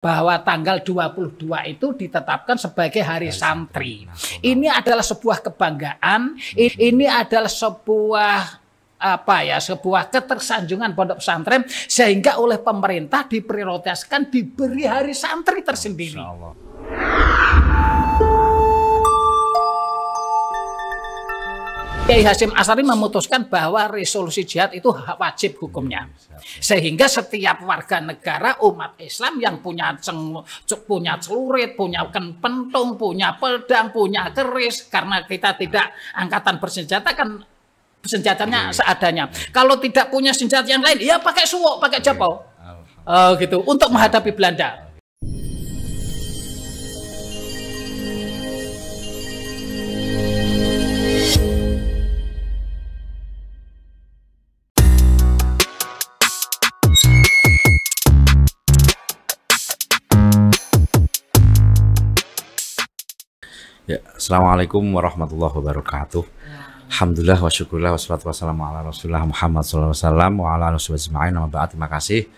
bahwa tanggal 22 itu ditetapkan sebagai hari santri. Ini adalah sebuah kebanggaan, ini adalah sebuah sebuah ketersanjungan pondok pesantren sehingga oleh pemerintah diprioritaskan diberi hari santri tersendiri. Kiai Hasyim Asy'ari memutuskan bahwa resolusi jihad itu wajib hukumnya. Sehingga setiap warga negara umat Islam yang punya celurit, punya pentung, punya pedang, punya keris, karena kita tidak angkatan bersenjata kan senjatanya seadanya. Kalau tidak punya senjata yang lain, ya pakai suwok, pakai japau. Gitu untuk menghadapi Belanda. Ya, assalamualaikum warahmatullahi wabarakatuh. Alhamdulillah wa syukurillah wassalatu wassalamu ala rasulillah Muhammad sallallahu alaihi wasallam wa ala alihi wasallam. Terima kasih.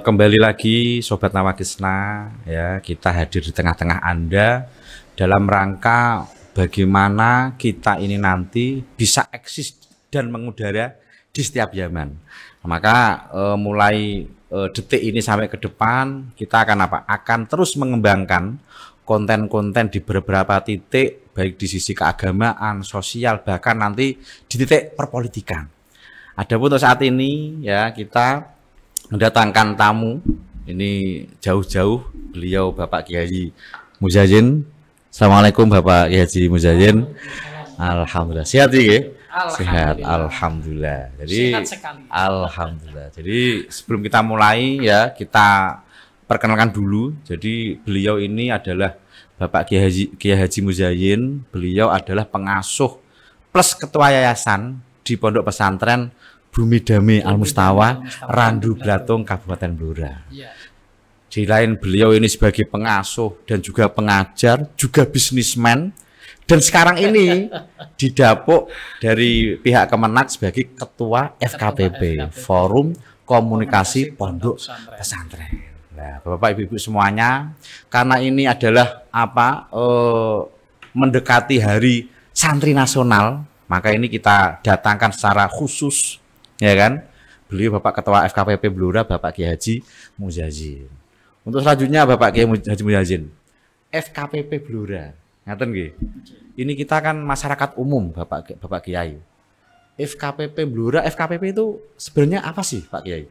Kembali lagi Sobat Nawakisna, ya, kita hadir di tengah-tengah Anda dalam rangka bagaimana kita ini nanti bisa eksis dan mengudara di setiap zaman. Maka mulai detik ini sampai ke depan kita akan terus mengembangkan konten-konten di beberapa titik, baik di sisi keagamaan, sosial, bahkan nanti di titik perpolitikan. Adapun untuk saat ini ya kita mendatangkan tamu ini jauh-jauh, beliau Bapak Kiai Muzayyin. Assalamualaikum Bapak Kiai Muzayyin. Alhamdulillah sehat ya? Sehat, alhamdulillah. Jadi alhamdulillah. Jadi sebelum kita mulai ya kita perkenalkan dulu. Jadi beliau ini adalah Bapak Kiai Haji Muzayyin. Beliau adalah pengasuh plus ketua yayasan di Pondok Pesantren Bumi Damai Al Mustawa, Randu Blatung, Kabupaten Blora. Di lain beliau ini sebagai pengasuh dan juga pengajar, juga bisnismen, dan sekarang ini didapuk dari pihak Kemenak sebagai ketua FKPP, Forum Komunikasi Pondok Pesantren. Nah, Bapak Ibu semuanya, karena ini adalah mendekati Hari Santri Nasional, maka ini kita datangkan secara khusus, ya kan? Beliau Bapak Ketua FKPP Blora, Bapak Kiai Haji Muzayyin. Untuk selanjutnya Bapak Kiai Haji Muzayyin, FKPP Blora, ngaten nggih? Ini kita kan masyarakat umum, Bapak Kiai. FKPP Blora, FKPP itu sebenarnya apa sih, Pak Kiai?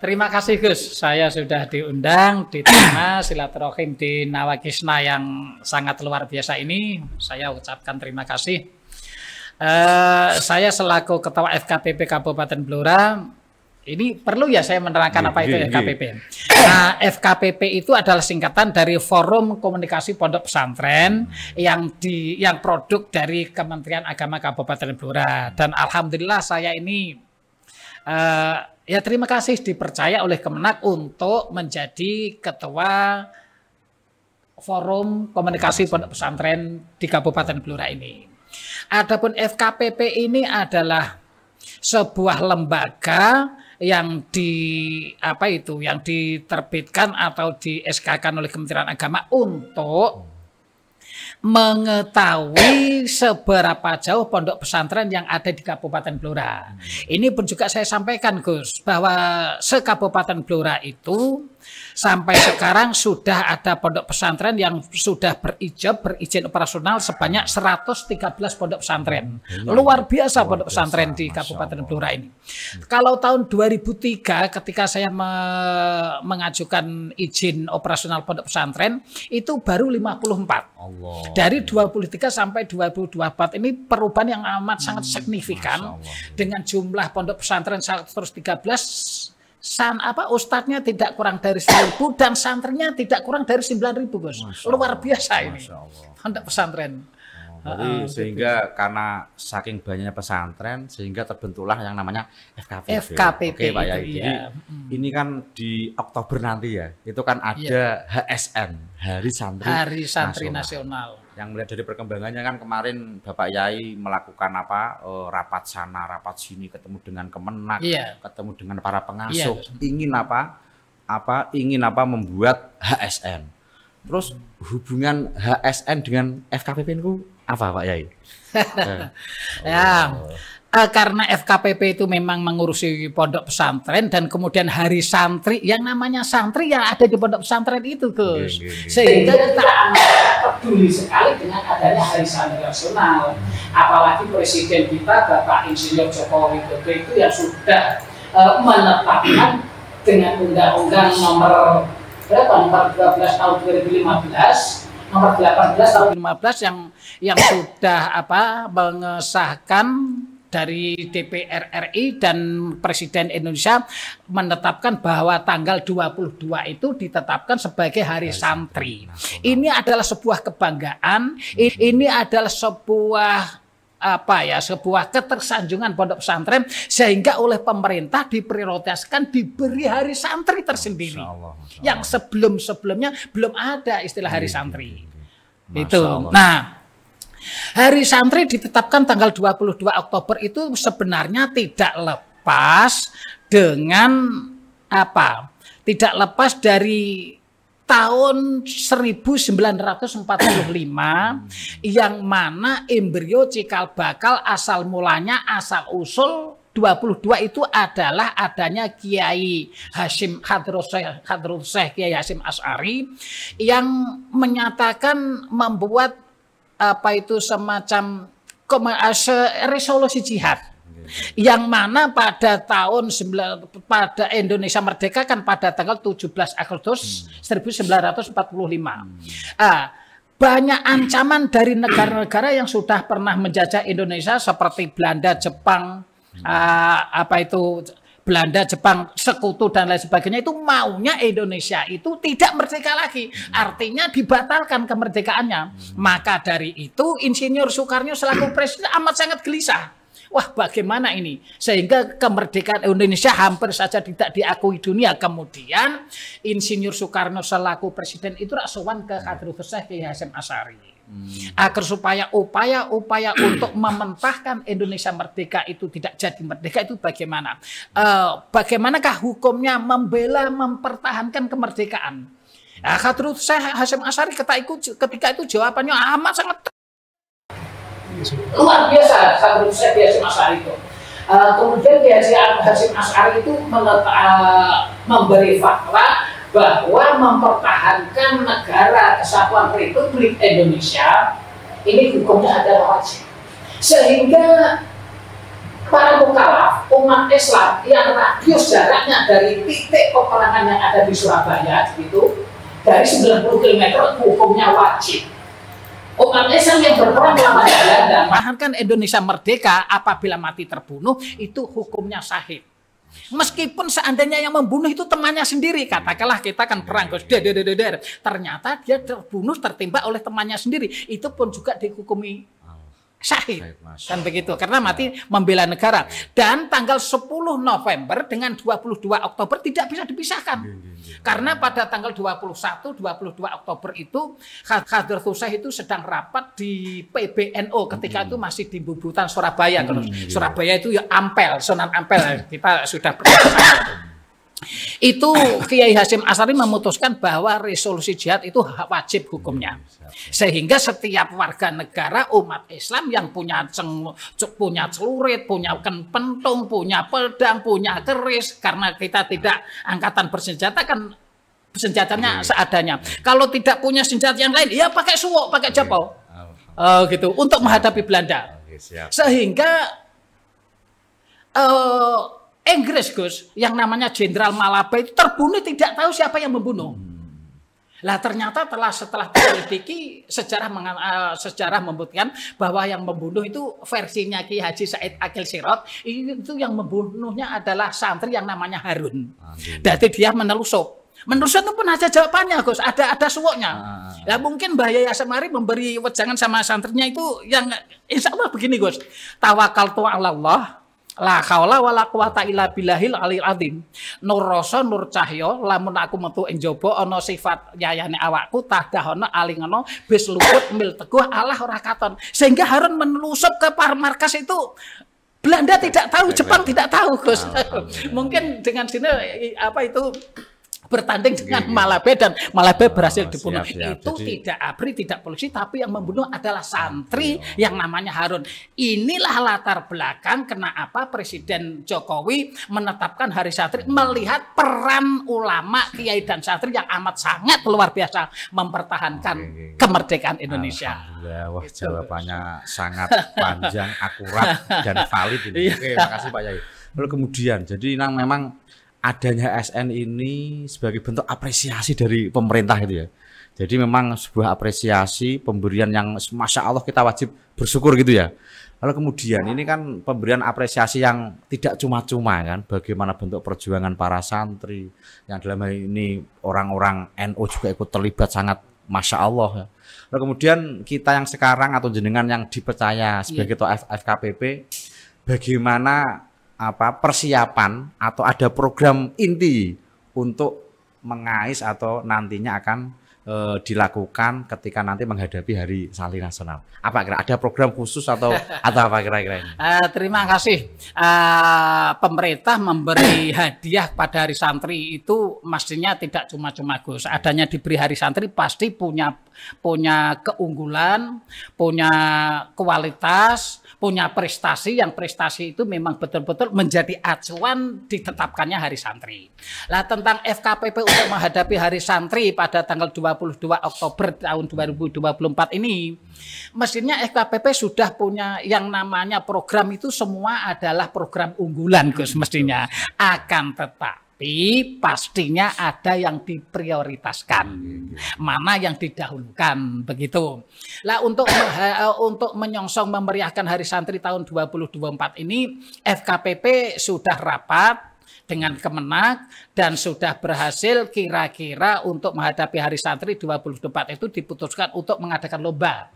Terima kasih Gus, saya sudah diundang di tengah silaturahim di Nawakisna yang sangat luar biasa ini. Saya ucapkan terima kasih. Saya selaku Ketua FKPP Kabupaten Blora, ini perlu ya saya menerangkan apa itu FKPP. Nah, FKPP itu adalah singkatan dari Forum Komunikasi Pondok Pesantren yang produk dari Kementerian Agama Kabupaten Blora. Dan alhamdulillah saya ini ya terima kasih dipercaya oleh Kemenak untuk menjadi ketua Forum Komunikasi Pondok Pesantren di Kabupaten Blora ini. Adapun FKPP ini adalah sebuah lembaga yang yang diterbitkan atau di SK-kan oleh Kementerian Agama untuk mengetahui seberapa jauh pondok pesantren yang ada di Kabupaten Blora. Ini pun juga saya sampaikan Gus, bahwa se-Kabupaten Blora itu sampai sekarang sudah ada pondok pesantren yang sudah berizin operasional sebanyak 113 pondok pesantren. Luar biasa pondok pesantren di Kabupaten Blora ini. Kalau tahun 2003 ketika saya mengajukan izin operasional pondok pesantren itu baru 54. Dari 23 sampai 2024 ini perubahan yang amat sangat signifikan dengan jumlah pondok pesantren 113. Ustadznya tidak kurang dari 1.000 dan santrinya tidak kurang dari 9.000 Gus. Luar biasa ini pondok pesantren. Jadi sehingga karena saking banyaknya pesantren sehingga terbentuklah yang namanya FKPP. Oke Pak Yai. Jadi ini kan di Oktober nanti ya, itu kan ada HSN, Hari Santri Nasional. Yang melihat dari perkembangannya kan kemarin Bapak Yai melakukan rapat sana, rapat sini, ketemu dengan Kemenak, ketemu dengan para pengasuh, ingin membuat HSN. Terus hubungan HSN dengan FKPP itu apa Pak Yai? Karena FKPP itu memang mengurusi pondok pesantren dan kemudian hari santri, yang namanya santri yang ada di pondok pesantren itu Gus. Sehingga kita peduli sekali dengan adanya hari santri nasional. Apalagi Presiden kita Bapak Insinyur Joko Widodo itu yang sudah menetapkan dengan Undang-Undang nomor 12 tahun 2015, nomor 18 tahun 2015 yang sudah mengesahkan dari DPR RI dan Presiden Indonesia menetapkan bahwa tanggal 22 itu ditetapkan sebagai Hari Santri. Ini adalah sebuah kebanggaan, ini adalah sebuah sebuah ketersanjungan pondok pesantren sehingga oleh pemerintah diprioritaskan diberi hari santri tersendiri. Masya Allah. Yang sebelum-sebelumnya belum ada istilah hari santri. Itu. Nah, hari santri ditetapkan tanggal 22 Oktober itu sebenarnya tidak lepas dengan tidak lepas dari tahun 1945 yang mana embrio cikal bakal asal mulanya asal usul 22 itu adalah adanya Kiai Hasyim Hadrul Syekh Kiai Hasyim Asy'ari yang menyatakan membuat semacam resolusi jihad. Yang mana pada pada Indonesia merdeka kan pada tanggal 17 Agustus 1945. Banyak ancaman dari negara-negara yang sudah pernah menjajah Indonesia seperti Belanda, Jepang, Belanda, Jepang, Sekutu dan lain sebagainya itu maunya Indonesia itu tidak merdeka lagi. Artinya dibatalkan kemerdekaannya. Maka dari itu Insinyur Soekarno selaku presiden amat sangat gelisah. Wah, bagaimana ini? Sehingga kemerdekaan Indonesia hampir saja tidak diakui dunia. Kemudian Insinyur Soekarno selaku presiden itu sowan ke Hadrul Syekh Kiai Hasyim Asy'ari. Agar supaya upaya untuk mementahkan Indonesia merdeka itu tidak jadi merdeka itu bagaimana? Bagaimanakah hukumnya membela mempertahankan kemerdekaan? Hadrul Syekh Hasyim Asy'ari ketika itu jawabannya amat sangat luar biasa. Hadrul Syekh Kiai Hasyim Asy'ari itu. Kemudian Kiai Hasyim Asy'ari itu memberi fatwa bahwa mempertahankan negara kesatuan Republik Indonesia ini hukumnya adalah wajib. Sehingga para mukallaf umat Islam yang radius jaraknya dari titik peperangan yang ada di Surabaya itu dari 90 km hukumnya wajib. Umat Islam yang berperang melawan Belanda mempertahankan Indonesia merdeka apabila mati terbunuh itu hukumnya syahid. Meskipun seandainya yang membunuh itu temannya sendiri, katakanlah kita kan perang, ternyata dia terbunuh tertembak oleh temannya sendiri, itu pun juga dihukumi syahid. Kan begitu, karena mati membela negara. Dan tanggal 10 November dengan 22 Oktober tidak bisa dipisahkan. Karena pada tanggal 22 Oktober itu Hadrul Syekh itu sedang rapat di PBNU ketika itu masih di Bubutan Surabaya. Surabaya itu ya Ampel, Sunan Ampel, kita sudah pernah. Itu Kiai Hasyim Asy'ari memutuskan bahwa resolusi jihad itu wajib hukumnya. Sehingga setiap warga negara umat Islam yang punya celurit, punya pentung, punya pedang, punya keris, karena kita tidak angkatan bersenjata kan senjatanya seadanya. Kalau tidak punya senjata yang lain, ya pakai suwok, pakai japau. Gitu untuk menghadapi Belanda. Sehingga Inggris Gus, yang namanya Jenderal Malaba itu terbunuh tidak tahu siapa yang membunuh. Lah ternyata setelah diselidiki sejarah membuktikan bahwa yang membunuh itu versinya Ki Haji Said Akil Sirot itu yang membunuhnya adalah santri yang namanya Harun. Jadi dia menelusup. Menurut saya itu pun ada jawabannya, Gus. Ada suwoknya. Ya mungkin Mbah Yaya Semari memberi wejangan sama santrinya itu yang insya Allah begini, Gus. Tawakaltu 'ala Allah, la haula wala quwata illa billahil aliyil azim. Nur rasa nur cahya lamun aku metu ing jaba ana sifat yayane awakku tadahono alingono bis luput mil teguh Allah ora katon. Sehingga Harun menelusup ke markas itu Belanda tidak tahu, Jepang tidak tahu, Gus. Mungkin dengan sini apa itu bertanding dengan Malabe dan Malabe berhasil dibunuh. Itu jadi, tidak ABRI, tidak polisi, tapi yang membunuh adalah santri yang namanya Harun. Inilah latar belakang kenapa Presiden Jokowi menetapkan Hari Santri, melihat peran ulama, kiai dan santri yang amat sangat luar biasa mempertahankan kemerdekaan Indonesia. Alhamdulillah, wah gitu. Jawabannya sangat panjang, akurat dan valid ini. Oke, makasih Pak Yai. Lalu kemudian, jadi memang adanya ASN ini sebagai bentuk apresiasi dari pemerintah gitu ya. Jadi memang sebuah apresiasi pemberian yang Masya Allah kita wajib bersyukur gitu ya. Lalu kemudian ini kan pemberian apresiasi yang tidak cuma-cuma kan. Bagaimana bentuk perjuangan para santri yang dalam hal ini orang-orang NU juga ikut terlibat sangat Masya Allah ya. Lalu kemudian kita yang sekarang atau jenengan yang dipercaya sebagai ketua FKPP, bagaimana persiapan atau ada program inti untuk mengais atau nantinya akan dilakukan ketika nanti menghadapi Hari Santri Nasional. Apa kira ada program khusus atau apa kira-kira ini? Terima kasih. Pemerintah memberi hadiah pada Hari Santri itu mestinya tidak cuma-cuma, Gus. Adanya diberi Hari Santri pasti punya keunggulan, punya kualitas, punya prestasi, yang prestasi itu memang betul-betul menjadi acuan ditetapkannya Hari Santri. Nah, tentang FKPP untuk menghadapi Hari Santri pada tanggal 22 Oktober tahun 2024 ini, mestinya FKPP sudah punya yang namanya program itu semua adalah program unggulan, Gus, mestinya. Akan tetapi pastinya ada yang diprioritaskan, mana yang didahulukan, begitu. Lah untuk menyongsong memeriahkan Hari Santri tahun 2024 ini, FKPP sudah rapat dengan Kemenak dan sudah berhasil kira-kira untuk menghadapi Hari Santri 2024 itu diputuskan untuk mengadakan lomba.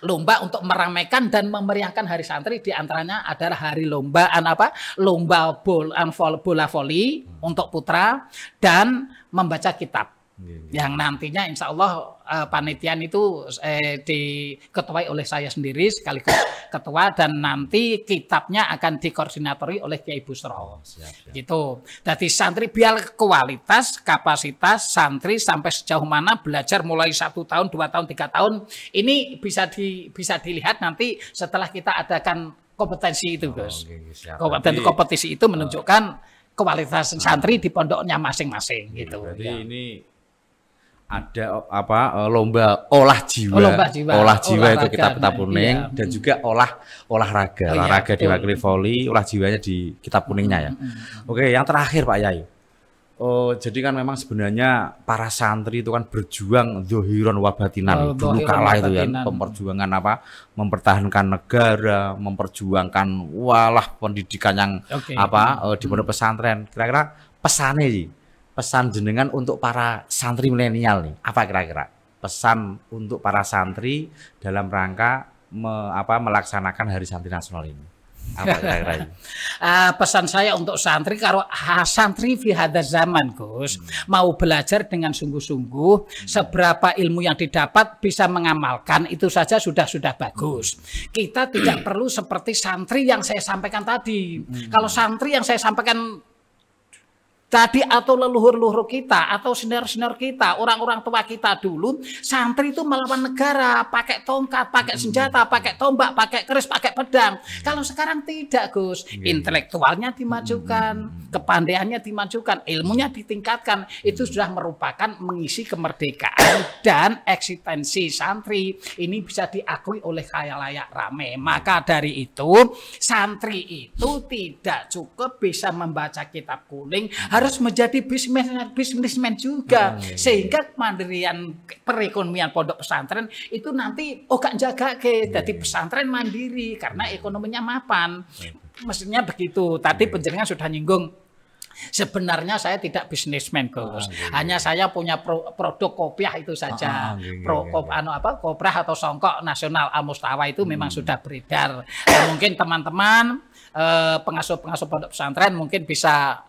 Lomba untuk meramaikan dan memeriahkan Hari Santri, diantaranya adalah hari lomba bola voli untuk putra dan membaca kitab. Yang nantinya insya Allah panitian itu diketuai oleh saya sendiri sekaligus ketua, dan nanti kitabnya akan dikoordinatori oleh Kiai Busro. Gitu. Jadi santri biar kualitas, kapasitas santri sampai sejauh mana belajar mulai 1 tahun, 2 tahun, 3 tahun ini bisa dilihat nanti setelah kita adakan kompetensi itu, Gus. Kompetisi itu menunjukkan kualitas santri di pondoknya masing-masing gitu. Berarti ini ada lomba olah jiwa itu Kitab Kuning, dan juga olahraga diwakili voli, olah jiwanya di Kitab Kuningnya ya. Oke, yang terakhir Pak Yai, jadi kan memang sebenarnya para santri itu kan berjuang dzohiron wabatinan dulu kala itu ya, memperjuangkan mempertahankan negara, memperjuangkan pendidikan yang di pondok pesantren. Kira-kira pesannya sih, pesan jenengan untuk para santri milenial nih, apa kira-kira pesan untuk para santri dalam rangka melaksanakan Hari Santri Nasional ini? Apa kira-kira ini? Pesan saya untuk santri, kalau santri fi hadzal zaman, Gus, mau belajar dengan sungguh-sungguh, seberapa ilmu yang didapat bisa mengamalkan, itu saja sudah bagus. Kita tidak perlu seperti santri yang saya sampaikan tadi. Kalau santri yang saya sampaikan tadi atau leluhur-leluhur kita atau senior-senior kita, orang-orang tua kita dulu, santri itu melawan negara, pakai tongkat, pakai senjata, pakai tombak, pakai keris, pakai pedang. Kalau sekarang tidak, Gus. Intelektualnya dimajukan, kepandaiannya dimajukan, ilmunya ditingkatkan. Itu sudah merupakan mengisi kemerdekaan dan eksistensi santri. Ini bisa diakui oleh khalayak rame. Maka dari itu, santri itu tidak cukup bisa membaca Kitab Kuning, harus menjadi bisnismen juga, sehingga kemandirian perekonomian pondok pesantren itu nanti gak jaga jadi pesantren mandiri karena ekonominya mapan. Mestinya begitu. Tadi penjenengan sudah nyinggung Sebenarnya saya tidak bisnismen, Gus. Hanya saya punya produk kopiah itu saja. Kopiah atau songkok nasional Al Mustawa itu memang sudah beredar. Dan mungkin teman-teman pengasuh-pengasuh pondok pesantren mungkin bisa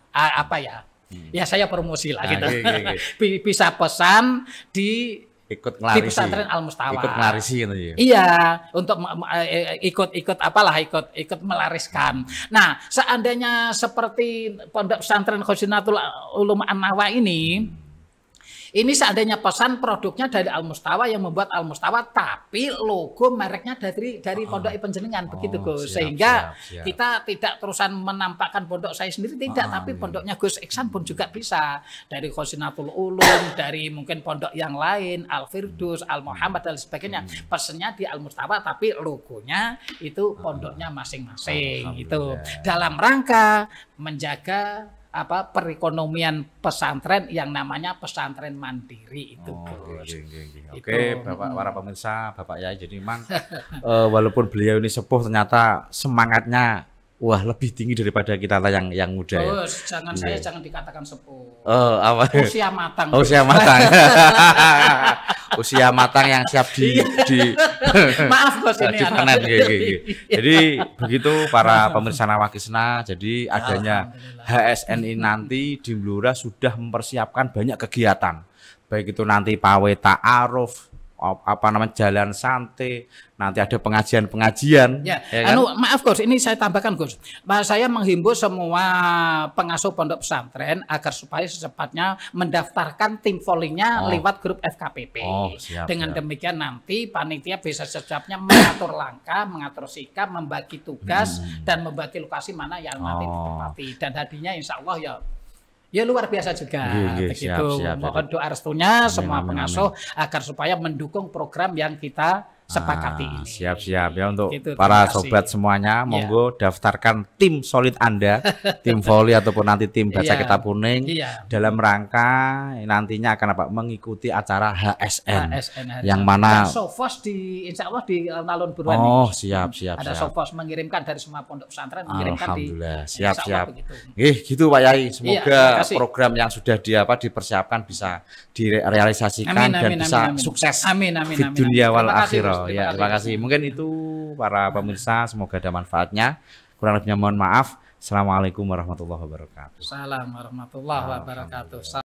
ya saya promosi lah gitu. Bisa pesan di pesantren Al Mustawa. Ikut melarisi gitu ya. Iya, untuk ikut melariskan. Nah, seandainya seperti Pondok Pesantren Khazinatul Ulum An-Nawa ini seandainya pesan produknya dari Al Mustawa yang membuat Al Mustawa, tapi logo mereknya dari pondok penjenengan begitu, Gus. Sehingga kita tidak terusan menampakkan pondok saya sendiri, tidak, tapi pondoknya Gus Iksan pun juga bisa, dari Khazinatul Ulum, dari mungkin pondok yang lain, Al Firdus, Al Muhammad dan sebagainya. Pesannya di Al Mustawa, tapi logonya itu pondoknya masing-masing. Itu dalam rangka menjaga perekonomian pesantren yang namanya pesantren mandiri itu. Oke, Bapak, para pemirsa, Bapak Yai, jadi memang walaupun beliau ini sepuh, ternyata semangatnya lebih tinggi daripada kita yang muda ya. Saya jangan dikatakan sepuh. Usia matang. Usia matang. Usia matang yang siap di maaf Bos ini anak. Jadi begitu para pemirsa Nawakisna, jadi adanya HSNI nanti di Blora sudah mempersiapkan banyak kegiatan. Baik itu nanti pawe ta'aruf, jalan santai, nanti ada pengajian-pengajian. Ya kan? Maaf Gus, ini saya tambahkan Gus. Saya menghimbau semua pengasuh pondok pesantren agar supaya secepatnya mendaftarkan tim volleynya lewat grup FKPP. Dengan demikian nanti panitia bisa secepatnya mengatur langkah, mengatur sikap, membagi tugas dan membagi lokasi mana yang nanti ditempati. Dan hadiahnya insya Allah ya luar biasa juga. Begitu. Mohon doa restunya semua pengasuh agar supaya mendukung program yang kita sepakati ini. Siap ya untuk para sobat semuanya, monggo daftarkan tim solid Anda, tim volley ataupun nanti tim baca kitab kuning dalam rangka nantinya akan mengikuti acara HSN yang mana Sofos insya Allah di Alun Burwan. Siap. Ada Sofos mengirimkan dari semua pondok pesantren mengirimkan Alhamdulillah. Siap. Gitu Pak Yai, semoga program yang sudah dipersiapkan bisa direalisasikan dan bisa sukses di dunia wal akhirah. Ya, terima kasih. Mungkin itu para pemirsa, semoga ada manfaatnya. Kurang lebihnya mohon maaf. Assalamualaikum warahmatullahi wabarakatuh. Assalamualaikum warahmatullahi wabarakatuh.